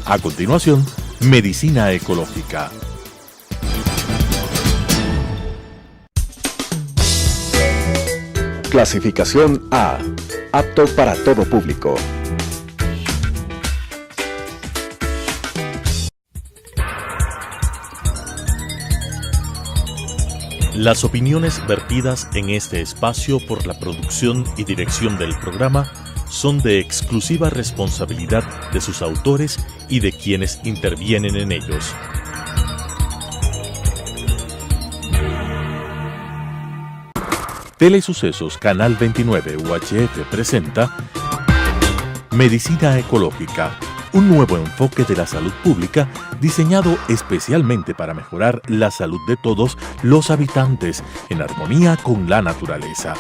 A continuación, Medicina Ecológica. Clasificación A. Apto para todo público. Las opiniones vertidas en este espacio por la producción y dirección del programa son de exclusiva responsabilidad de sus autores y de quienes intervienen en ellos. Telesucesos Canal 29 UHF presenta Medicina Ecológica, un nuevo enfoque de la salud pública diseñado especialmente para mejorar la salud de todos los habitantes en armonía con la naturaleza.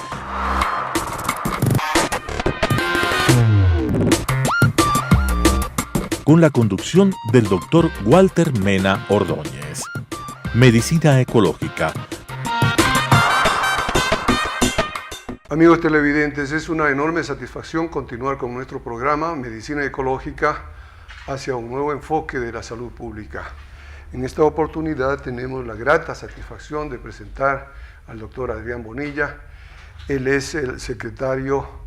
Con la conducción del Dr. Walter Mena Ordóñez. Medicina Ecológica. Amigos televidentes, es una enorme satisfacción continuar con nuestro programa Medicina Ecológica hacia un nuevo enfoque de la salud pública. En esta oportunidad tenemos la grata satisfacción de presentar al doctor Adrián Bonilla. Él es el secretario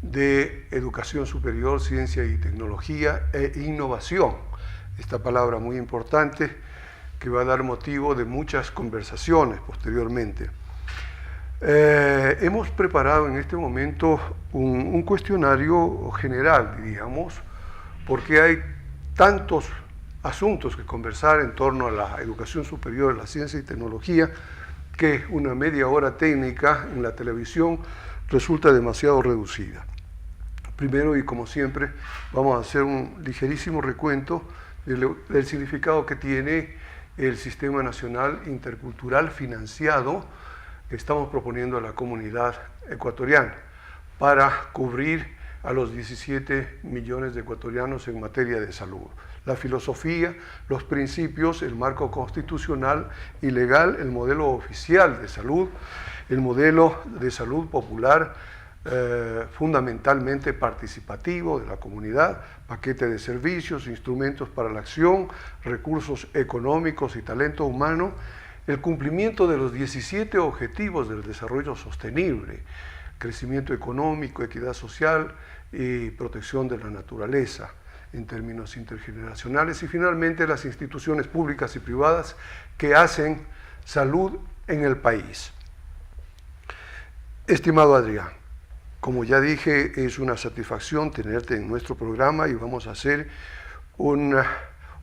de Educación Superior, Ciencia y Tecnología e Innovación. Esta palabra muy importante que va a dar motivo de muchas conversaciones posteriormente. Hemos preparado en este momento un cuestionario general, diríamos, porque hay tantos asuntos que conversar en torno a la educación superior, la ciencia y tecnología, que una media hora técnica en la televisión resulta demasiado reducida. Primero, y como siempre, vamos a hacer un ligerísimo recuento del significado que tiene el Sistema Nacional Intercultural financiado que estamos proponiendo a la comunidad ecuatoriana para cubrir a los 17 millones de ecuatorianos en materia de salud. La filosofía, los principios, el marco constitucional y legal, el modelo oficial de salud, el modelo de salud popular, fundamentalmente participativo de la comunidad, paquete de servicios, instrumentos para la acción, recursos económicos y talento humano, el cumplimiento de los 17 objetivos del desarrollo sostenible, crecimiento económico, equidad social y protección de la naturaleza en términos intergeneracionales, y finalmente las instituciones públicas y privadas que hacen salud en el país. Estimado Adrián, como ya dije, es una satisfacción tenerte en nuestro programa y vamos a hacer un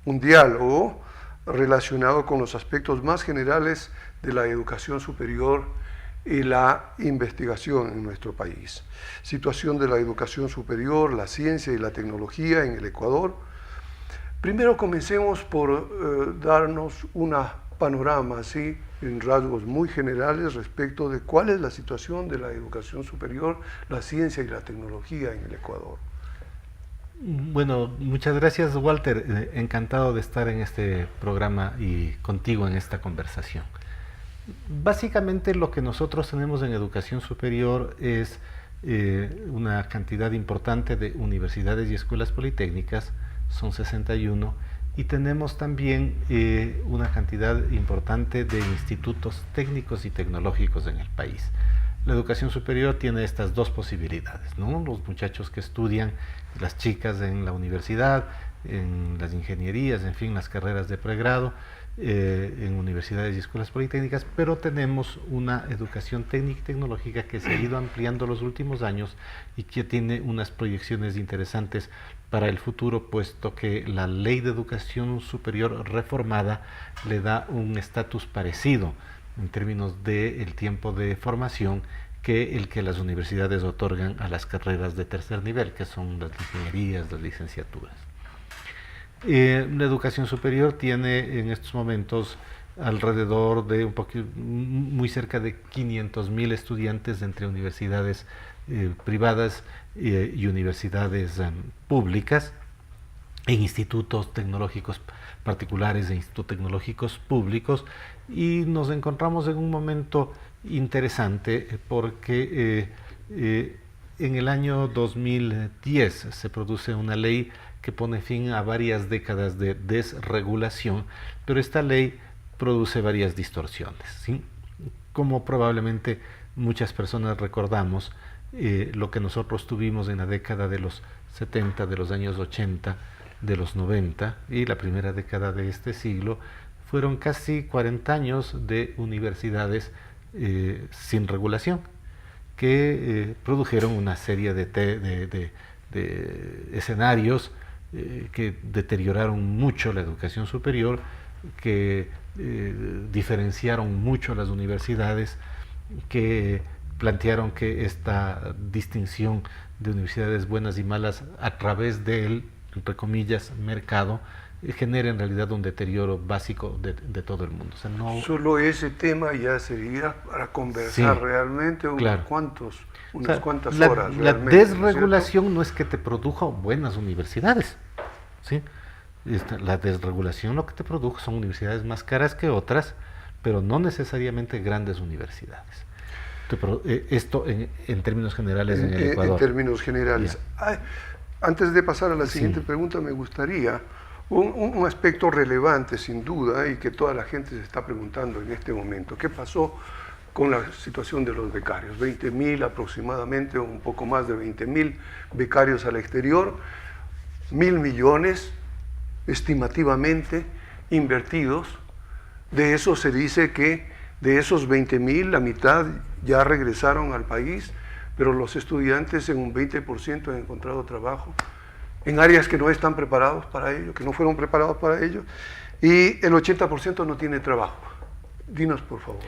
diálogo relacionado con los aspectos más generales de la educación superior y la investigación en nuestro país. Situación de la educación superior, la ciencia y la tecnología en el Ecuador. Primero comencemos por darnos un panorama, así, en rasgos muy generales respecto de cuál es la situación de la educación superior, la ciencia y la tecnología en el Ecuador. Bueno, muchas gracias, Walter. Encantado de estar en este programa y contigo en esta conversación. Básicamente lo que nosotros tenemos en educación superior es una cantidad importante de universidades y escuelas politécnicas, son 61, y tenemos también una cantidad importante de institutos técnicos y tecnológicos en el país. La educación superior tiene estas dos posibilidades, ¿no? Los muchachos que estudian, las chicas en la universidad, en las ingenierías, en fin, las carreras de pregrado, en universidades y escuelas politécnicas, pero tenemos una educación técnica y tecnológica que se ha ido ampliando los últimos años y que tiene unas proyecciones interesantes para el futuro, puesto que la Ley de Educación Superior reformada le da un estatus parecido en términos del tiempo de formación que el que las universidades otorgan a las carreras de tercer nivel, que son las ingenierías, las licenciaturas. La educación superior tiene en estos momentos alrededor de muy cerca de 500,000 estudiantes entre universidades privadas y universidades públicas, en institutos tecnológicos particulares e institutos tecnológicos públicos, y nos encontramos en un momento interesante porque en el año 2010 se produce una ley que pone fin a varias décadas de desregulación, pero esta ley produce varias distorsiones, ¿sí? Como probablemente muchas personas recordamos, lo que nosotros tuvimos en la década de los 70, de los años 80, de los 90 y la primera década de este siglo, fueron casi 40 años de universidades sin regulación, que produjeron una serie de escenarios que deterioraron mucho la educación superior, que diferenciaron mucho las universidades, que plantearon que esta distinción de universidades buenas y malas a través del, entre comillas, mercado, genera en realidad un deterioro básico de todo el mundo. O sea, no... Solo ese tema ya sería para conversar realmente claro. unas cuantas horas. La desregulación no es que te produjo buenas universidades, ¿sí? La desregulación lo que te produjo son universidades más caras que otras, pero no necesariamente grandes universidades. Esto en términos generales en el Ecuador. En términos generales. Antes de pasar a la siguiente pregunta, me gustaría un aspecto relevante sin duda y que toda la gente se está preguntando en este momento. ¿Qué pasó con la situación de los becarios? 20.000 aproximadamente, un poco más de 20.000 becarios al exterior, 1.000 millones estimativamente invertidos. De eso se dice que de esos 20.000, la mitad ya regresaron al país, pero los estudiantes en un 20% han encontrado trabajo en áreas que no están preparados para ello, que no fueron preparados para ello, y el 80% no tiene trabajo. Dinos, por favor,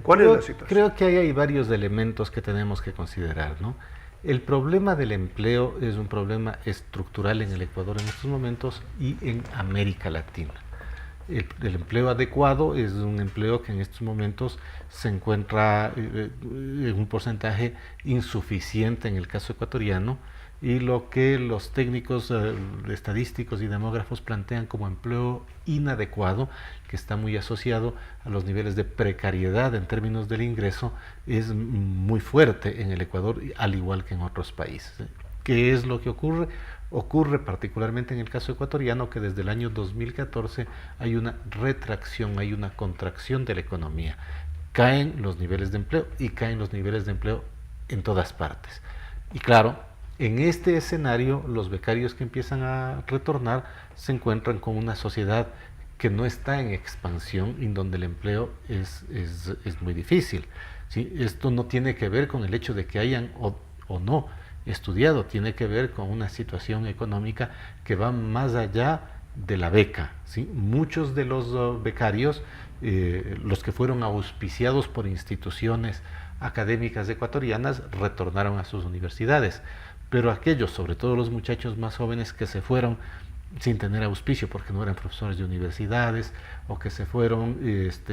¿cuál es la situación? Creo que hay varios elementos que tenemos que considerar, ¿no? El problema del empleo es un problema estructural en el Ecuador en estos momentos y en América Latina. El empleo adecuado es un empleo que en estos momentos se encuentra en un porcentaje insuficiente en el caso ecuatoriano, y lo que los técnicos estadísticos y demógrafos plantean como empleo inadecuado, que está muy asociado a los niveles de precariedad en términos del ingreso, es muy fuerte en el Ecuador, al igual que en otros países. ¿Qué es lo que ocurre? Ocurre particularmente en el caso ecuatoriano que desde el año 2014 hay una retracción, hay una contracción de la economía. Caen los niveles de empleo y caen los niveles de empleo en todas partes. Y claro, en este escenario los becarios que empiezan a retornar se encuentran con una sociedad que no está en expansión y donde el empleo es muy difícil, ¿sí? Esto no tiene que ver con el hecho de que hayan o no estudiado, tiene que ver con una situación económica que va más allá de la beca, ¿sí? Muchos de los becarios, los que fueron auspiciados por instituciones académicas ecuatorianas, retornaron a sus universidades, pero aquellos, sobre todo los muchachos más jóvenes que se fueron sin tener auspicio porque no eran profesores de universidades o que se fueron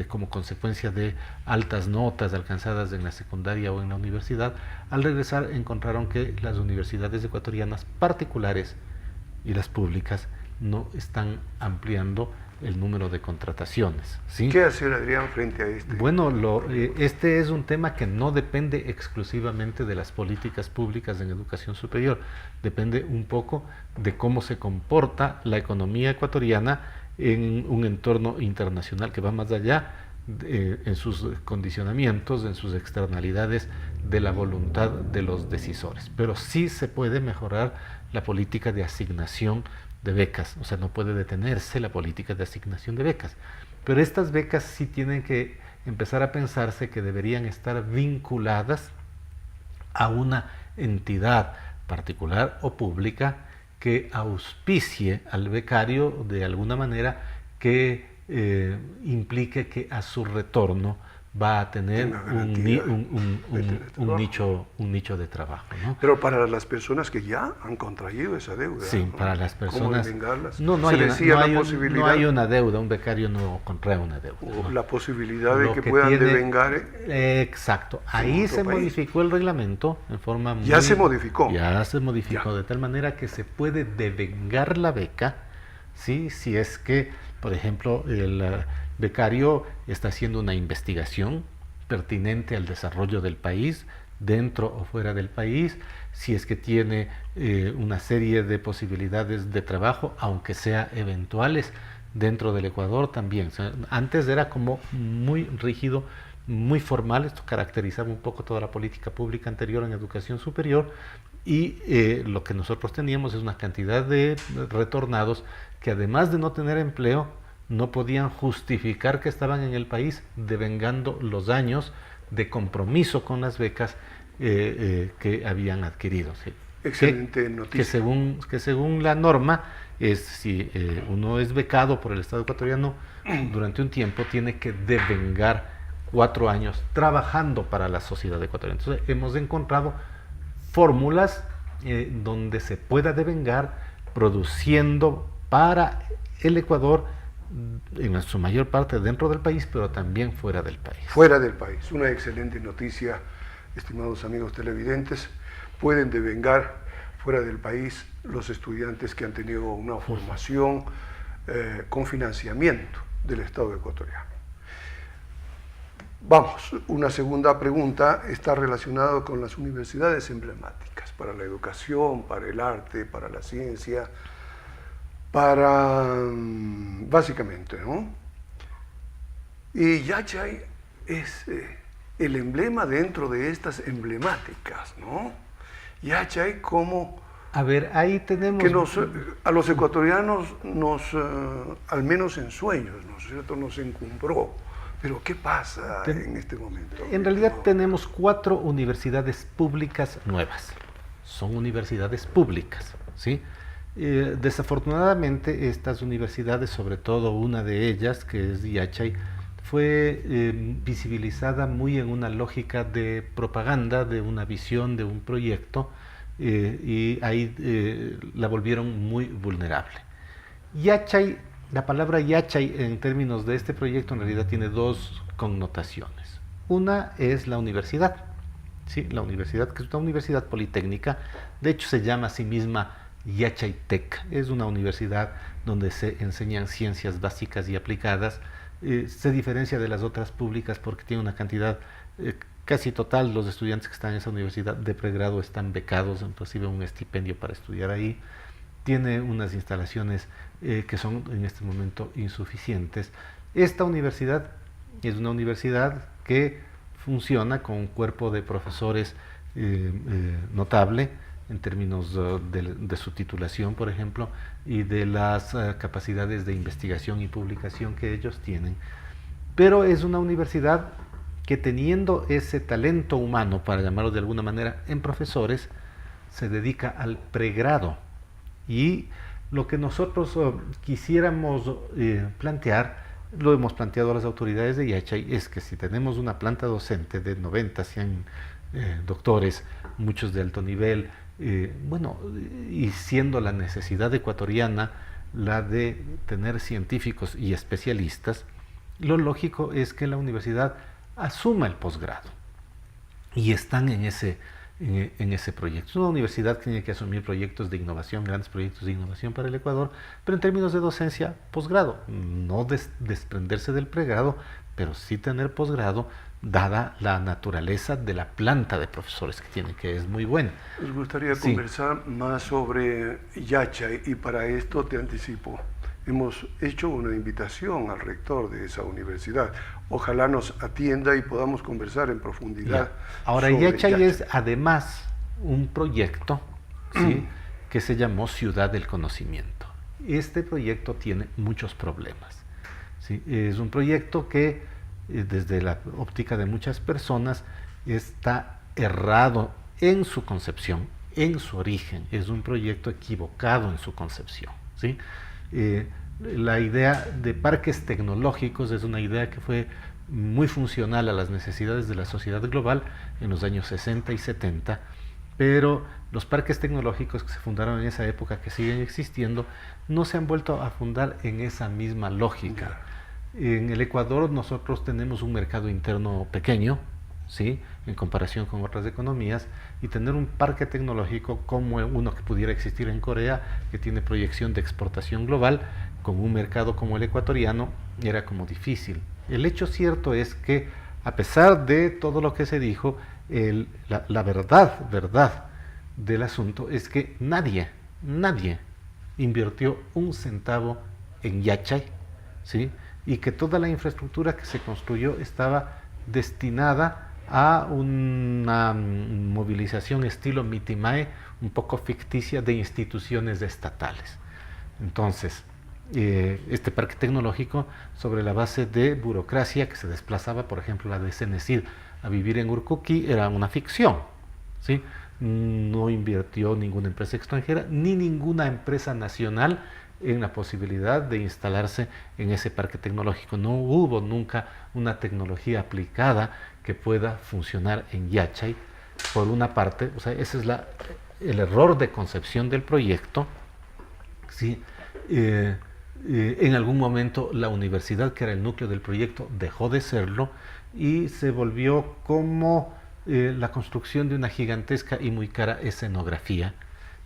como consecuencia de altas notas alcanzadas en la secundaria o en la universidad, al regresar encontraron que las universidades ecuatorianas particulares y las públicas no están ampliando el número de contrataciones, ¿sí? ¿Qué hacer, Adrián, frente a este? Bueno, este es un tema que no depende exclusivamente de las políticas públicas en educación superior, depende un poco de cómo se comporta la economía ecuatoriana en un entorno internacional que va más allá en sus condicionamientos, en sus externalidades de la voluntad de los decisores. Pero sí se puede mejorar la política de asignación de becas, o sea, no puede detenerse la política de asignación de becas, pero estas becas sí tienen que empezar a pensarse que deberían estar vinculadas a una entidad particular o pública que auspicie al becario de alguna manera, que implique que a su retorno va a tener un nicho de trabajo, ¿no? Pero para las personas que ya han contraído esa deuda, sí, ¿no? para las personas, no hay una deuda, un becario no contrae una deuda, o ¿no? La posibilidad de que puedan devengar. Exacto, ahí se modificó el reglamento en forma muy... Ya se modificó, de tal manera que se puede devengar la beca, ¿sí? Si es que, por ejemplo, el becario está haciendo una investigación pertinente al desarrollo del país, dentro o fuera del país, si es que tiene una serie de posibilidades de trabajo, aunque sea eventuales, dentro del Ecuador también. O sea, antes era como muy rígido, muy formal, esto caracterizaba un poco toda la política pública anterior en educación superior, y lo que nosotros teníamos es una cantidad de retornados que, además de no tener empleo, no podían justificar que estaban en el país, devengando los años de compromiso con las becas que habían adquirido. ¿Sí? Excelente noticia. Que según la norma, si uno es becado por el Estado ecuatoriano, durante un tiempo tiene que devengar 4 años trabajando para la sociedad ecuatoriana. Entonces hemos encontrado fórmulas donde se pueda devengar produciendo para el Ecuador, en su mayor parte dentro del país, pero también fuera del país. Fuera del país, una excelente noticia, estimados amigos televidentes. Pueden devengar fuera del país los estudiantes que han tenido una formación con financiamiento del Estado ecuatoriano. Vamos, una segunda pregunta está relacionada con las universidades emblemáticas para la educación, para el arte, para la ciencia, básicamente, ¿no? Y Yachay es el emblema dentro de estas emblemáticas, ¿no? Yachay como... A ver, ahí tenemos... Que a los ecuatorianos al menos en sueños, ¿no es cierto?, nos encumbró. Pero ¿qué pasa en este momento? En realidad tenemos 4 universidades públicas nuevas. Son universidades públicas, ¿sí? Desafortunadamente estas universidades, sobre todo una de ellas, que es Yachay, fue visibilizada muy en una lógica de propaganda, de una visión, de un proyecto, y ahí la volvieron muy vulnerable. Yachay, la palabra Yachay en términos de este proyecto en realidad tiene 2 connotaciones. Una es la universidad, ¿sí? La universidad, que es una universidad politécnica, de hecho se llama a sí misma Yachaytec, es una universidad donde se enseñan ciencias básicas y aplicadas. Se diferencia de las otras públicas porque tiene una cantidad casi total, los estudiantes que están en esa universidad de pregrado están becados, reciben un estipendio para estudiar ahí. Tiene unas instalaciones que son en este momento insuficientes. Esta universidad es una universidad que funciona con un cuerpo de profesores notable en términos de su titulación, por ejemplo, y de las capacidades de investigación y publicación que ellos tienen. Pero es una universidad que, teniendo ese talento humano, para llamarlo de alguna manera, en profesores, se dedica al pregrado. Y lo que nosotros quisiéramos plantear, lo hemos planteado a las autoridades de Yachay, es que si tenemos una planta docente de 90, 100 doctores, muchos de alto nivel, y siendo la necesidad ecuatoriana la de tener científicos y especialistas, lo lógico es que la universidad asuma el posgrado. Y están en ese proyecto. Es una universidad que tiene que asumir proyectos de innovación, grandes proyectos de innovación para el Ecuador, pero en términos de docencia, posgrado. No desprenderse del pregrado, pero sí tener posgrado, dada la naturaleza de la planta de profesores que tiene, que es muy buena. Nos gustaría conversar más sobre Yachay, y para esto te anticipo. Hemos hecho una invitación al rector de esa universidad. Ojalá nos atienda y podamos conversar en profundidad. Ahora, Yachay es además un proyecto, ¿sí?, que se llamó Ciudad del Conocimiento. Este proyecto tiene muchos problemas, ¿sí? Es un proyecto que, desde la óptica de muchas personas, está errado en su concepción, en su origen. Es un proyecto equivocado en su concepción, ¿sí? La idea de parques tecnológicos es una idea que fue muy funcional a las necesidades de la sociedad global en los años 60 y 70, pero los parques tecnológicos que se fundaron en esa época, que siguen existiendo, no se han vuelto a fundar en esa misma lógica. En el Ecuador nosotros tenemos un mercado interno pequeño, ¿sí?, en comparación con otras economías, y tener un parque tecnológico como uno que pudiera existir en Corea, que tiene proyección de exportación global, con un mercado como el ecuatoriano, era como difícil. El hecho cierto es que, a pesar de todo lo que se dijo, la verdad del asunto es que nadie invirtió un centavo en Yachay, ¿sí? Y que toda la infraestructura que se construyó estaba destinada a una movilización estilo Mitimae, un poco ficticia, de instituciones estatales. Entonces, este parque tecnológico, sobre la base de burocracia que se desplazaba, por ejemplo, la de Cenecid a vivir en Urcuqui, era una ficción, ¿sí? No invirtió ninguna empresa extranjera ni ninguna empresa nacional en la posibilidad de instalarse en ese parque tecnológico. No hubo nunca una tecnología aplicada que pueda funcionar en Yachay, por una parte. O sea, ese es el error de concepción del proyecto, ¿sí? En algún momento la universidad, que era el núcleo del proyecto, dejó de serlo y se volvió como la construcción de una gigantesca y muy cara escenografía,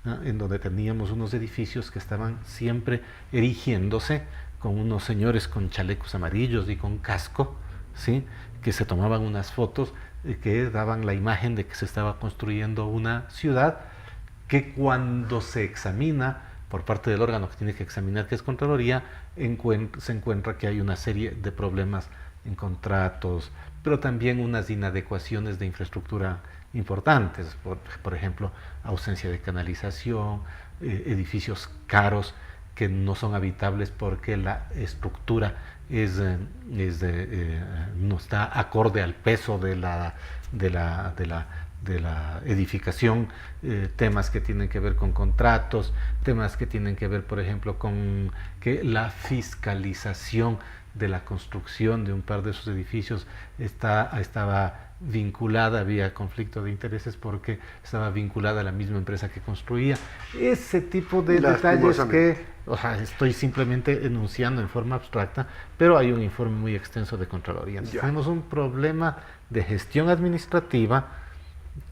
¿no? En donde teníamos unos edificios que estaban siempre erigiéndose, con unos señores con chalecos amarillos y con casco, ¿sí? Que se tomaban unas fotos que daban la imagen de que se estaba construyendo una ciudad, que cuando se examina por parte del órgano que tiene que examinar, que es Contraloría, se encuentra que hay una serie de problemas en contratos, pero también unas inadecuaciones de infraestructura importantes, por ejemplo, ausencia de canalización, edificios caros que no son habitables porque la estructura no está acorde al peso de la edificación, temas que tienen que ver con contratos, temas que tienen que ver, por ejemplo, con que la fiscalización de la construcción de un par de esos edificios estaba vinculada, había conflicto de intereses porque estaba vinculada a la misma empresa que construía. Ese tipo de detalles que, o sea, estoy simplemente enunciando en forma abstracta, pero hay un informe muy extenso de Contraloría. Entonces, tenemos un problema de gestión administrativa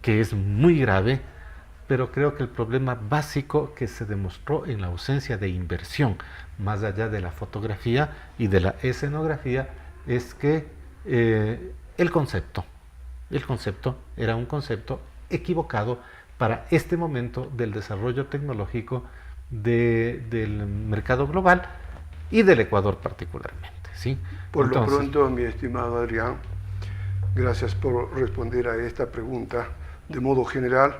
que es muy grave, pero creo que el problema básico que se demostró en la ausencia de inversión, más allá de la fotografía y de la escenografía, es que el concepto era un concepto equivocado para este momento del desarrollo tecnológico del mercado global y del Ecuador particularmente, ¿sí? Por lo pronto, mi estimado Adrián, gracias por responder a esta pregunta de modo general,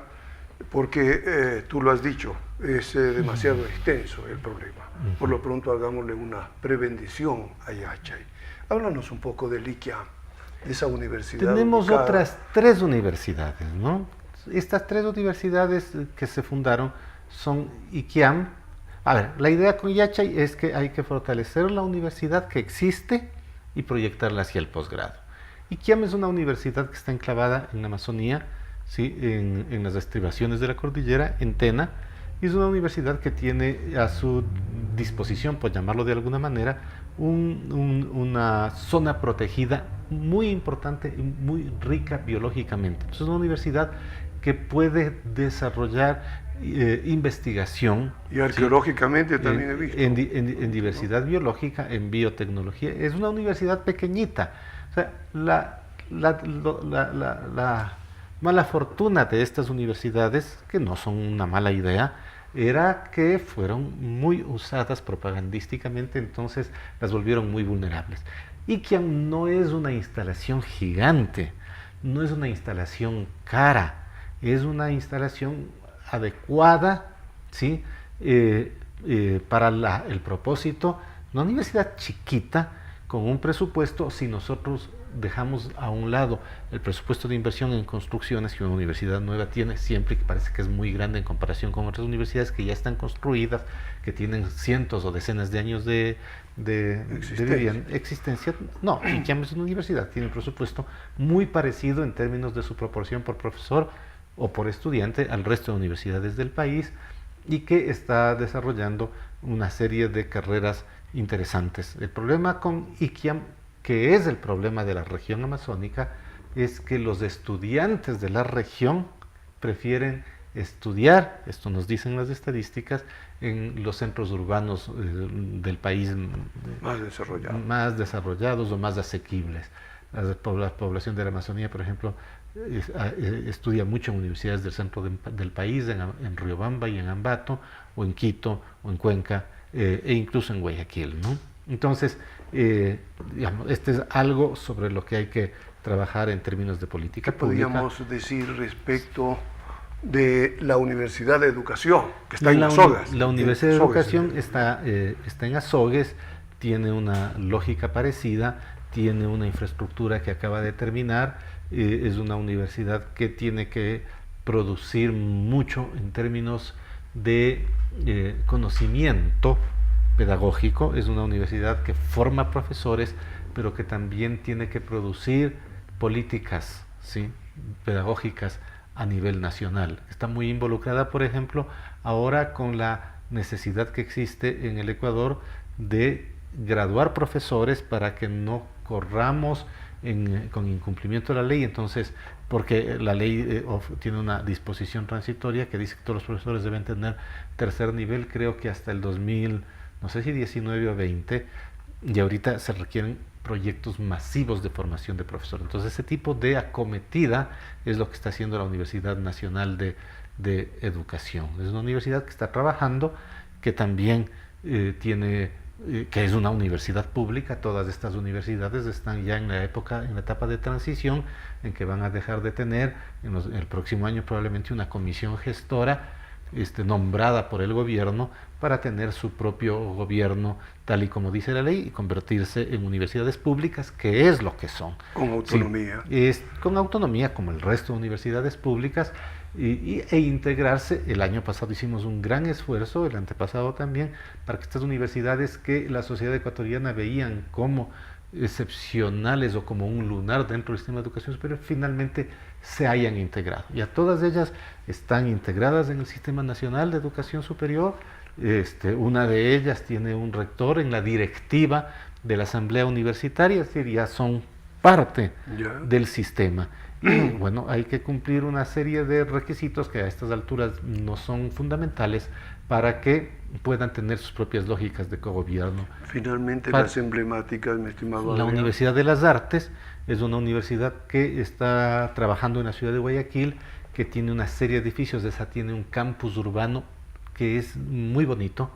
porque tú lo has dicho, es demasiado extenso el problema. Por lo pronto, hagámosle una prebendición a Yachay. Háblanos un poco del ICIAM, esa universidad. Tenemos otras 3 universidades, ¿no? Estas 3 universidades que se fundaron son ICIAM. A ver, la idea con Yachay es que hay que fortalecer la universidad que existe y proyectarla hacia el posgrado. ICIAM es una universidad que está enclavada en la Amazonía, ¿sí? En las estribaciones de la cordillera, en Tena, y es una universidad que tiene a su disposición, por llamarlo de alguna manera, una zona protegida muy importante y muy rica biológicamente. Es una universidad que puede desarrollar investigación. Y arqueológicamente, ¿sí? También he visto. En diversidad, ¿no?, biológica, en biotecnología. Es una universidad pequeñita. O sea, la mala fortuna de estas universidades, que no son una mala idea, era que fueron muy usadas propagandísticamente, entonces las volvieron muy vulnerables. ICIAM no es una instalación gigante, no es una instalación cara, es una instalación adecuada, ¿sí? Para el propósito. Una universidad chiquita, con un presupuesto, si nosotros dejamos a un lado el presupuesto de inversión en construcciones que una universidad nueva tiene, siempre, que parece que es muy grande en comparación con otras universidades que ya están construidas, que tienen cientos o decenas de años de existencia. No, ICIAM es una universidad, tiene un presupuesto muy parecido en términos de su proporción por profesor o por estudiante al resto de universidades del país, y que está desarrollando una serie de carreras interesantes. El problema con ICIAM, que es el problema de la región amazónica, es que los estudiantes de la región prefieren estudiar, esto nos dicen las estadísticas, en los centros urbanos del país más desarrollados o más asequibles. La población de la Amazonía, por ejemplo, estudia mucho en universidades del centro del país, en Riobamba y en Ambato, o en Quito, o en Cuenca, e incluso en Guayaquil, ¿no? Entonces, digamos, este es algo sobre lo que hay que trabajar en términos de política pública. ¿Qué podríamos decir respecto de la Universidad de Educación, que está en Azogues? La Universidad de Educación está en Azogues, tiene una lógica parecida, tiene una infraestructura que acaba de terminar, es una universidad que tiene que producir mucho en términos de conocimiento pedagógico, es una universidad que forma profesores, pero que también tiene que producir políticas, ¿sí?, pedagógicas a nivel nacional. Está muy involucrada, por ejemplo, ahora con la necesidad que existe en el Ecuador de graduar profesores para que no corramos con incumplimiento de la ley. Entonces, porque la ley tiene una disposición transitoria que dice que todos los profesores deben tener tercer nivel, creo que hasta el 2000, no sé si 19 o 20, y ahorita se requieren proyectos masivos de formación de profesores. Entonces, ese tipo de acometida es lo que está haciendo la Universidad Nacional de Educación. Es una universidad que está trabajando, que también que es una universidad pública. Todas estas universidades están ya en la etapa de transición, en que van a dejar de tener en el próximo año probablemente una comisión gestora nombrada por el gobierno para tener su propio gobierno, tal y como dice la ley, y convertirse en universidades públicas, que es lo que son. Con autonomía. Sí, con autonomía, como el resto de universidades públicas, e integrarse. El año pasado hicimos un gran esfuerzo, el antepasado también, para que estas universidades que la sociedad ecuatoriana veían como excepcionales o como un lunar dentro del sistema de educación superior, finalmente se hayan integrado. Ya todas ellas están integradas en el Sistema Nacional de Educación Superior. Una de ellas tiene un rector en la directiva de la Asamblea Universitaria, es decir, ya son parte del sistema. Y bueno, hay que cumplir una serie de requisitos que a estas alturas no son fundamentales para que puedan tener sus propias lógicas de cogobierno. Finalmente, las emblemáticas, mi estimado Adrián. La Universidad de las Artes es una universidad que está trabajando en la ciudad de Guayaquil, que tiene una serie de edificios. Esa tiene un campus urbano que es muy bonito.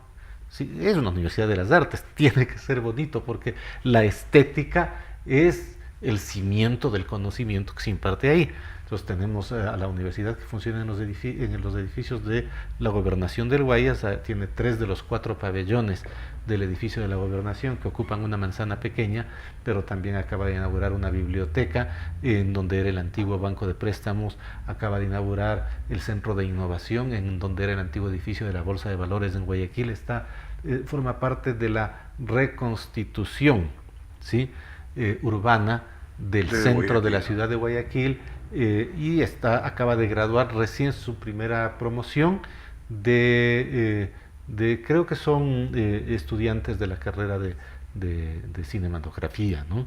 Sí, es una Universidad de las Artes, tiene que ser bonito porque la estética es el cimiento del conocimiento que se imparte ahí. Entonces tenemos a la universidad que funciona en los edificios de la Gobernación del Guayas. Tiene 3 de los 4 pabellones del edificio de la Gobernación que ocupan una manzana pequeña, pero también acaba de inaugurar una biblioteca en donde era el antiguo banco de préstamos, acaba de inaugurar el centro de innovación en donde era el antiguo edificio de la Bolsa de Valores en Guayaquil. Forma parte de la reconstitución, ¿sí?, urbana del centro de la ciudad de Guayaquil, y acaba de graduar recién su primera promoción creo que son estudiantes de la carrera de cinematografía, ¿no?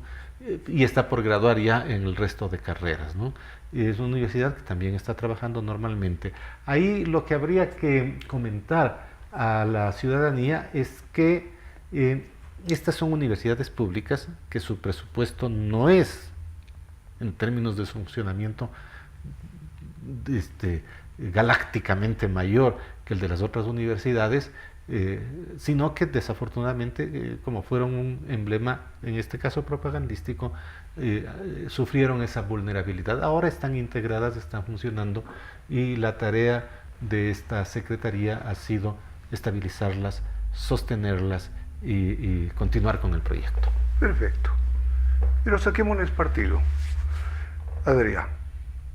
Y está por graduar ya en el resto de carreras, ¿no? Es una universidad que también está trabajando normalmente. Ahí lo que habría que comentar a la ciudadanía es que estas son universidades públicas que su presupuesto no es, en términos de su funcionamiento, galácticamente mayor que el de las otras universidades, sino que desafortunadamente, como fueron un emblema, en este caso propagandístico, sufrieron esa vulnerabilidad. Ahora están integradas, están funcionando, y la tarea de esta secretaría ha sido estabilizarlas, sostenerlas y continuar con el proyecto. Perfecto. Pero saquémosles partido. Adrián,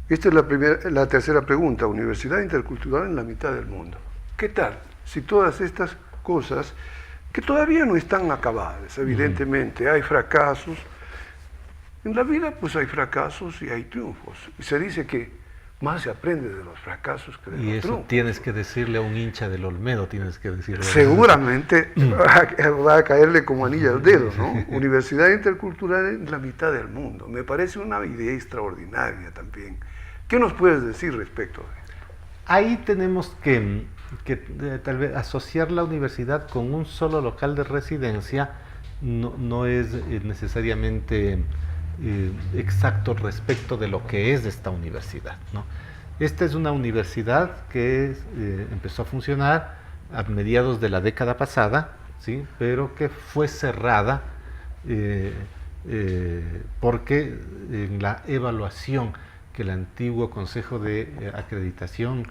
esta es la tercera pregunta. Universidad intercultural en la mitad del mundo. ¿Qué tal si todas estas cosas, que todavía no están acabadas, evidentemente, hay fracasos, en la vida pues hay fracasos y hay triunfos, y se dice que más se aprende de los fracasos que de los triunfos. Y eso tienes que decirle a un hincha del Olmedo, tienes que decirle. Seguramente va a caerle como anillo al dedo, ¿no? Universidad intercultural en la mitad del mundo. Me parece una idea extraordinaria también. ¿Qué nos puedes decir respecto de esto? Ahí tenemos que tal vez asociar la universidad con un solo local de residencia no es necesariamente exacto respecto de lo que es esta universidad, ¿no? Esta es una universidad que empezó a funcionar a mediados de la década pasada, ¿sí? Pero que fue cerrada porque en la evaluación que el antiguo Consejo de Acreditación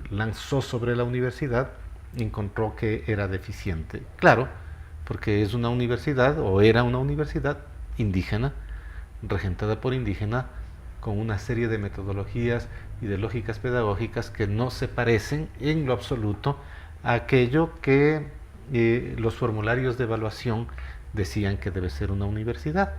lanzó sobre la universidad, encontró que era deficiente. Claro, porque es una universidad, o era una universidad indígena, regentada por indígenas, con una serie de metodologías y de lógicas pedagógicas que no se parecen en lo absoluto a aquello que los formularios de evaluación decían que debe ser una universidad,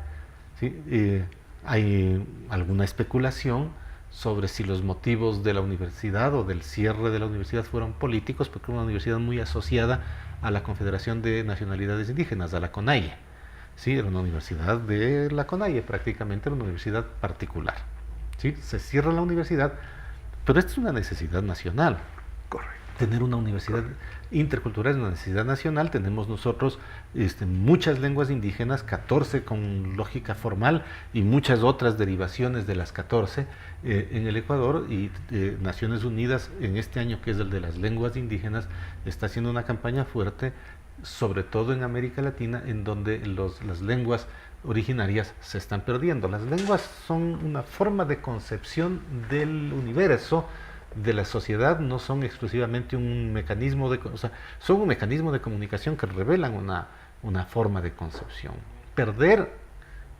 ¿sí? Hay alguna especulación sobre si los motivos de la universidad o del cierre de la universidad fueron políticos, porque era una universidad muy asociada a la Confederación de Nacionalidades Indígenas, a la CONAIE. Sí, era una universidad de la CONAIE, prácticamente era una universidad particular. ¿Sí? Se cierra la universidad, pero esta es una necesidad nacional. Correcto. Tener una universidad intercultural es una necesidad nacional. Tenemos nosotros muchas lenguas indígenas, 14 con lógica formal y muchas otras derivaciones de las 14 en el Ecuador, y Naciones Unidas en este año, que es el de las lenguas indígenas, está haciendo una campaña fuerte, sobre todo en América Latina, en donde las lenguas originarias se están perdiendo. Las lenguas son una forma de concepción del universo, de la sociedad, no son exclusivamente un mecanismo son un mecanismo de comunicación que revelan una forma de concepción. Perder,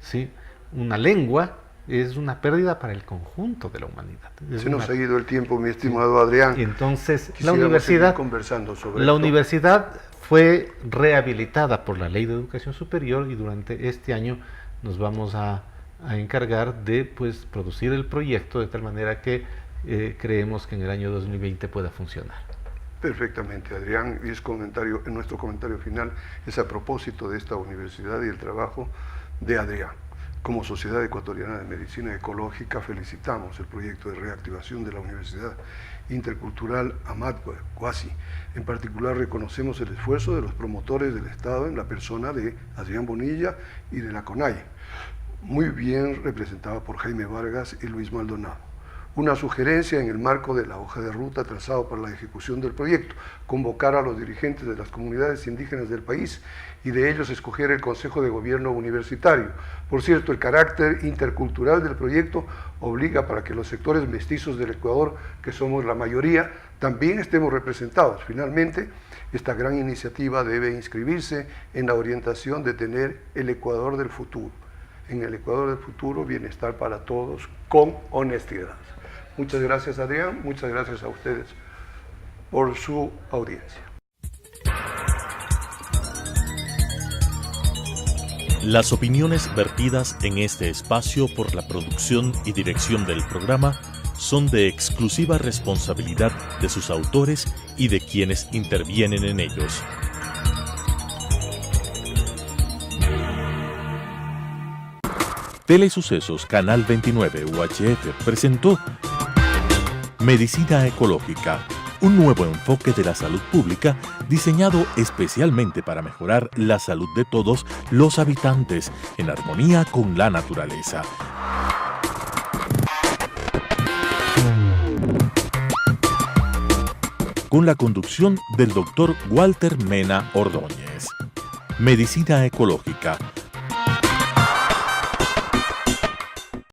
¿sí?, una lengua es una pérdida para el conjunto de la humanidad. Se nos ha ido el tiempo, mi estimado Adrián. Entonces, la universidad fue rehabilitada por la Ley de Educación Superior, y durante este año nos vamos a encargar de producir el proyecto de tal manera que creemos que en el año 2020 pueda funcionar. Perfectamente, Adrián, y en nuestro comentario final es a propósito de esta universidad y el trabajo de Adrián. Como Sociedad Ecuatoriana de Medicina Ecológica felicitamos el proyecto de reactivación de la Universidad Intercultural Amat Guasi. En particular reconocemos el esfuerzo de los promotores del Estado en la persona de Adrián Bonilla y de la CONAIE, muy bien representada por Jaime Vargas y Luis Maldonado. Una sugerencia en el marco de la hoja de ruta trazado para la ejecución del proyecto: convocar a los dirigentes de las comunidades indígenas del país y de ellos escoger el Consejo de Gobierno Universitario. Por cierto, el carácter intercultural del proyecto obliga para que los sectores mestizos del Ecuador, que somos la mayoría, también estemos representados. Finalmente, esta gran iniciativa debe inscribirse en la orientación de tener el Ecuador del futuro. En el Ecuador del futuro, bienestar para todos con honestidad. Muchas gracias, Adrián, muchas gracias a ustedes por su audiencia. Las opiniones vertidas en este espacio por la producción y dirección del programa son de exclusiva responsabilidad de sus autores y de quienes intervienen en ellos. Telesucesos Canal 29 UHF presentó Medicina Ecológica, un nuevo enfoque de la salud pública diseñado especialmente para mejorar la salud de todos los habitantes en armonía con la naturaleza. Con la conducción del Dr. Walter Mena Ordóñez. Medicina Ecológica,